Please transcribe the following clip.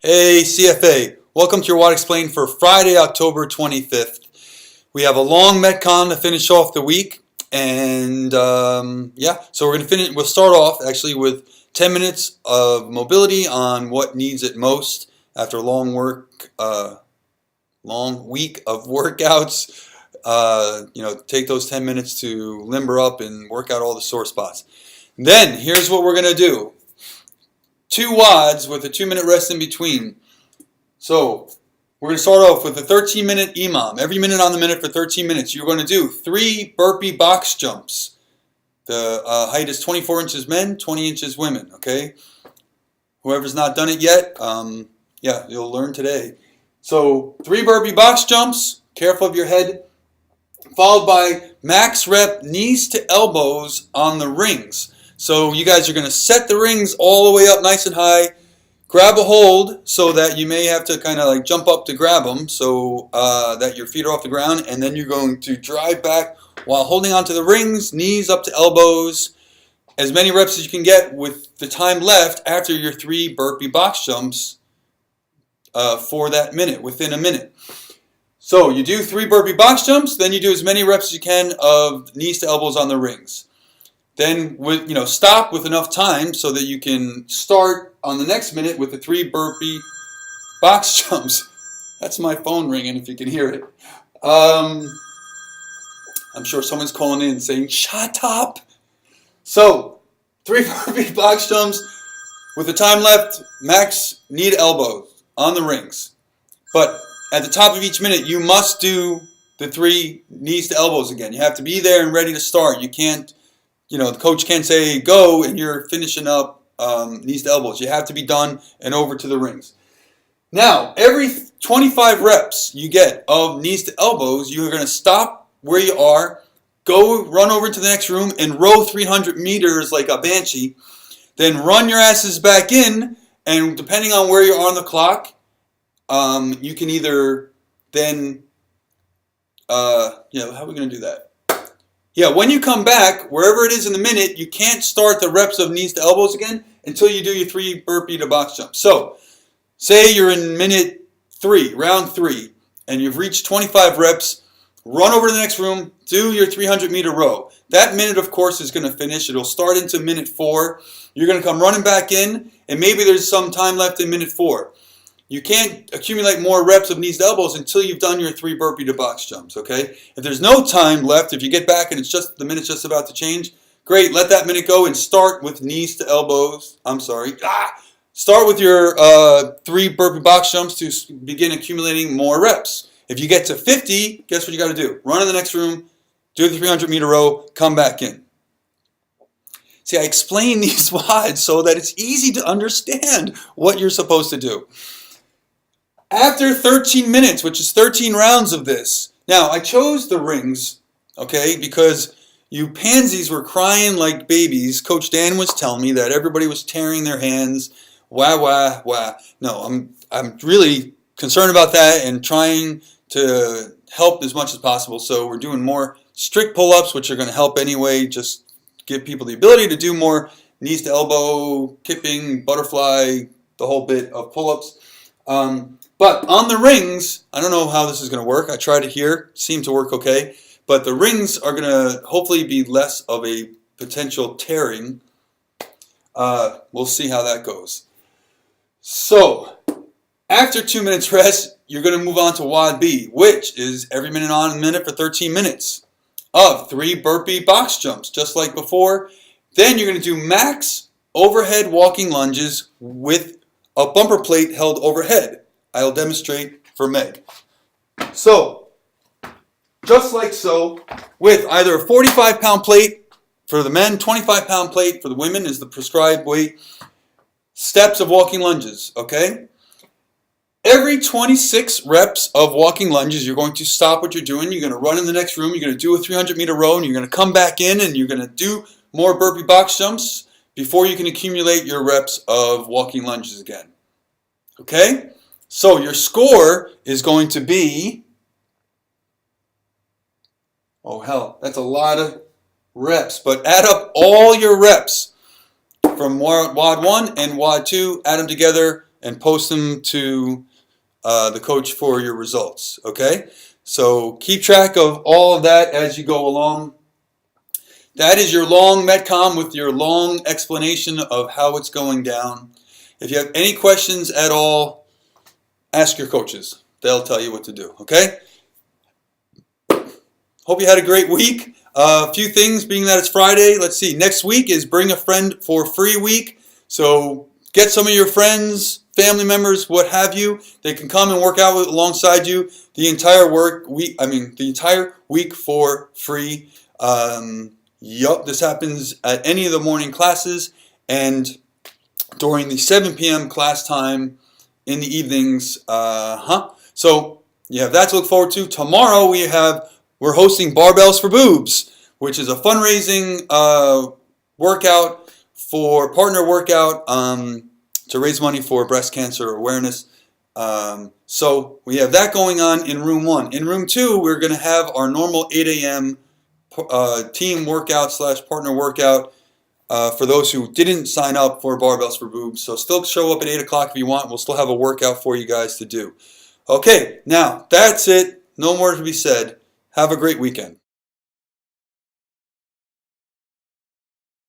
Hey CFA, welcome to your WOD Explained for Friday, October 25th. We have a long Metcon to finish off the week, and so we're going to finish. We'll start off actually with 10 minutes of mobility on what needs it most after a long week of workouts. Take those 10 minutes to limber up and work out all the sore spots. Then here's what we're going to do. 2 WODs with a 2-minute rest in between. So we're going to start off with a 13-minute EMOM. Every minute on the minute for 13 minutes. You're going to do 3 burpee box jumps. The height is 24 inches men, 20 inches women. Okay. Whoever's not done it yet, you'll learn today. So 3 burpee box jumps. Careful of your head. Followed by max rep knees to elbows on the rings. So you guys are going to set the rings all the way up nice and high. Grab a hold so that you may have to kind of like jump up to grab them so that your feet are off the ground. And then you're going to drive back while holding onto the rings, knees up to elbows. As many reps as you can get with the time left after your 3 burpee box jumps for that minute, within a minute. So you do 3 burpee box jumps, then you do as many reps as you can of knees to elbows on the rings. Then stop with enough time so that you can start on the next minute with the 3 burpee box jumps. That's my phone ringing if you can hear it. I'm sure someone's calling in saying, "Shut up!" So 3 burpee box jumps with the time left, max knee to elbows on the rings. But at the top of each minute, you must do the 3 knees to elbows again. You have to be there and ready to start. You can't, the coach can't say go and you're finishing up knees to elbows. You have to be done and over to the rings. Now, every 25 reps you get of knees to elbows, you're going to stop where you are, go run over to the next room and row 300 meters like a banshee. Then run your asses back in, and depending on where you are on the clock, you can either then, how are we going to do that? Yeah, when you come back, wherever it is in the minute, you can't start the reps of knees to elbows again until you do your 3 burpee to box jumps. So, say you're in minute 3, round 3, and you've reached 25 reps, run over to the next room, do your 300-meter row. That minute, of course, is going to finish. It'll start into minute 4. You're going to come running back in, and maybe there's some time left in minute 4. You can't accumulate more reps of knees to elbows until you've done your 3 burpee to box jumps, okay? If there's no time left, if you get back and the minute's just about to change, great, let that minute go and start with knees to elbows. Start with your 3 burpee box jumps to begin accumulating more reps. If you get to 50, guess what you got to do? Run in the next room, do the 300-meter row, come back in. See, I explain these WODs so that it's easy to understand what you're supposed to do. After 13 minutes, which is 13 rounds of this. Now, I chose the rings, okay, because you pansies were crying like babies. Coach Dan was telling me that everybody was tearing their hands. Wah, wah, wah. No, I'm really concerned about that and trying to help as much as possible. So we're doing more strict pull-ups, which are going to help anyway. Just give people the ability to do more knees to elbow, kipping, butterfly, the whole bit of pull-ups. But on the rings, I don't know how this is going to work. I tried it here. Seemed to work okay. But the rings are going to hopefully be less of a potential tearing. We'll see how that goes. So, after 2 minutes rest, you're going to move on to WOD B, which is every minute on a minute for 13 minutes of 3 burpee box jumps, just like before. Then you're going to do max overhead walking lunges with a bumper plate held overhead. I'll demonstrate for Meg. So, just like so, with either a 45-pound plate for the men, 25-pound plate for the women is the prescribed weight, steps of walking lunges, okay? Every 26 reps of walking lunges, you're going to stop what you're doing. You're going to run in the next room. You're going to do a 300-meter row, and you're going to come back in, and you're going to do more burpee box jumps before you can accumulate your reps of walking lunges again. Okay? So your score is going to be, oh hell, that's a lot of reps, but add up all your reps from WOD 1 and WOD 2, add them together, and post them to the coach for your results. Okay, so keep track of all of that as you go along. That is your long Metcon with your long explanation of how it's going down. If you have any questions at all, ask your coaches. They'll tell you what to do. Okay? Hope you had a great week. A few things, being that it's Friday. Let's see. Next week is Bring a Friend for Free week. So get some of your friends, family members, what have you. They can come and work out alongside you the entire the entire week for free. This happens at any of the morning classes and during the 7 p.m. class time in the evenings. So you have that to look forward to. Tomorrow we're hosting Barbells for Boobs, which is a fundraising partner workout to raise money for breast cancer awareness. So we have that going on in room 1. In room 2, we're going to have our normal 8 a.m. Team workout / partner workout for those who didn't sign up for Barbells for Boobs. So still show up at 8 o'clock if you want. We'll still have a workout for you guys to do. Okay, now that's it. No more to be said. Have a great weekend.